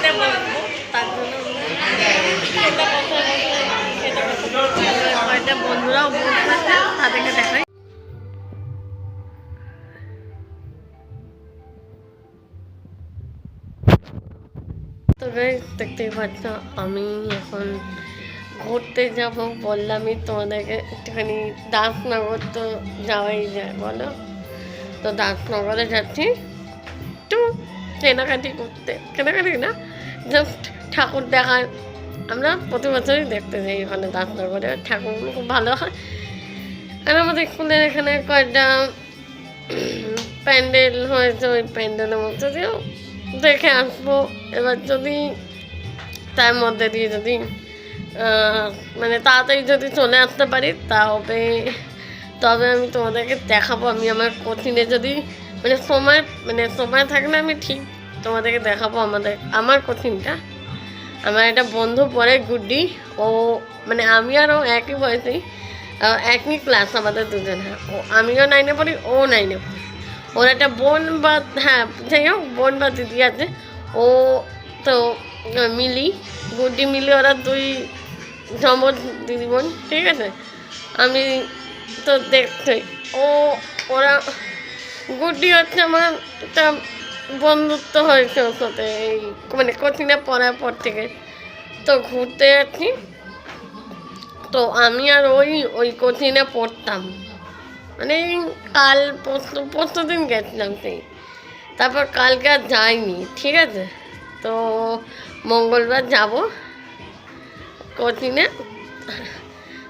খেতে বসবো, তার জন্য খেতে বসে বন্ধুরাও বসে তাদেরকে দেখাই। তো দেখতেই পাচ্ছ আমি এখন ঘুরতে যাব, বললামই তোমাদেরকে একটুখানি দাসনগর তো যাওয়াই যায় বলো, তো দাসনগরে যাচ্ছি একটু কেনাকাটি করতে, কেনাকাটি না জাস্ট ঠাকুর দেখার। আমরা প্রতি বছরই দেখতে যাই ওখানে দাসনগরে, ঠাকুরগুলো খুব ভালো হয়। আর আমাদের স্কুলের এখানে কয়েকটা প্যান্ডেল হয়েছে, ওই প্যান্ডেলের মধ্যে দিয়েও দেখে আসবো। এবার যদি তার মধ্যে দিয়ে যদি মানে তাড়াতাড়ি যদি চলে আসতে পারি তবে আমি তোমাদেরকে দেখাবো। আমি আমার কোচিংয়ে যদি সময় থাকলে আমি ঠিক তোমাদেরকে দেখাবো আমার কোচিংটা। আমার একটা বন্ধু পড়ে গুড্ডি, ও মানে আমি আর ও একই বয়সী, একই ক্লাস আমাদের দুজন। হ্যাঁ, আমিও 9-এ পড়ি, ও 9-এ পড়ি। ওর একটা বোন বা যাই হোক বোন বা দিদি আছে, ও তো গুড্ডি মিলি, ওরা 2 জমজ দিদি বোন, ঠিক আছে। আমি তো দেখছি ওরা গুড্ডি হচ্ছে আমার একটা বন্ধুত্ব হয়েছে ওর সাথে, এই মানে কোচিংয়ে পড়ার পর থেকে তো ঘুরতে যাচ্ছি। তো আমি আর ওই কোচিংয়ে পড়তাম, মানে কাল পরশু দিন গেছিলাম সেই, তারপর কালকে আর যাইনি, ঠিক আছে। তো মঙ্গলবার যাব কোচিংয়ে।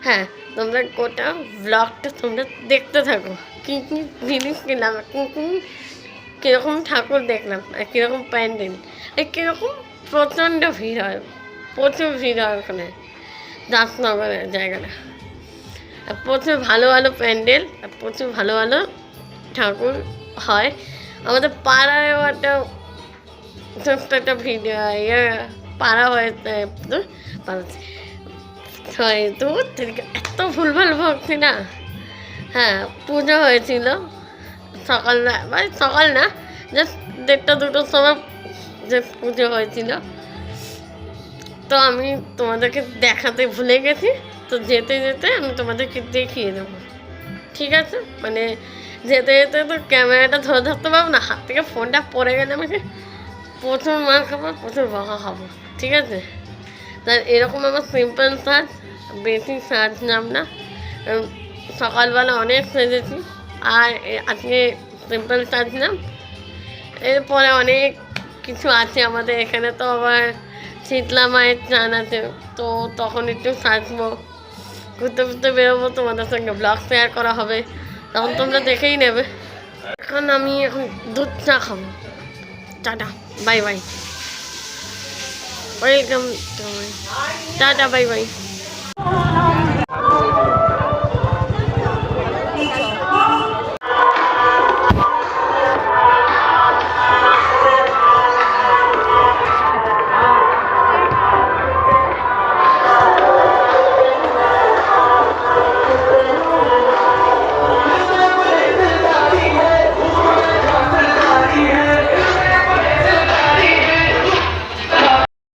হ্যাঁ, তোমরা গোটা ব্লগটা তোমরা দেখতে থাকো, কী কী জিনিস কিনলাম, কীরকম ঠাকুর দেখলাম, আর কীরকম প্যান্ডেল, আর কীরকম প্রচণ্ড ভিড় হয়, প্রচুর ভিড় হয় ওখানে দাসনগরের জায়গাটা। আর প্রচুর ভালো ভালো প্যান্ডেল আর প্রচুর ভালো ভালো ঠাকুর হয়। আমাদের পাড়ায়ও একটা ছোট্ট একটা ভিডিও পাড়া হয়েছে, এত ভুলভাল ভক্তি না। হ্যাঁ, পুজো হয়েছিল সকালবেলা, সকাল না, জাস্ট 1:30-2টোর সময় যে পুজো হয়েছিল। তো আমি তোমাদেরকে দেখাতে ভুলে গেছি, তো যেতে যেতে আমি তোমাদেরকে দেখিয়ে দেবো, ঠিক আছে। মানে যেতে যেতে তো ক্যামেরাটা ধরতে পারবো না, হাত থেকে ফোনটা পড়ে গেলে আমাকে প্রচুর মার খাবো, প্রচুর বকা খাবো, ঠিক আছে। তাই এরকম আমার সিম্পল সাজ, বেশি সাজলাম না। সকালবেলা অনেক সেজেছি, আর আজকে সিম্পল সাজলাম। এরপরে অনেক কিছু আছে আমাদের এখানে, তো আবার শীতলা মায়ের চান আছে, তো তখন একটু সাজবো, ঘুরতে ঘুরতে বেরোবো, তোমাদের সঙ্গে ব্লগ শেয়ার করা হবে, তখন তোমরা দেখেই নেবে। আমি এখন দুধ চা খাবো। Tata, bye bye, welcome, tata, bye bye.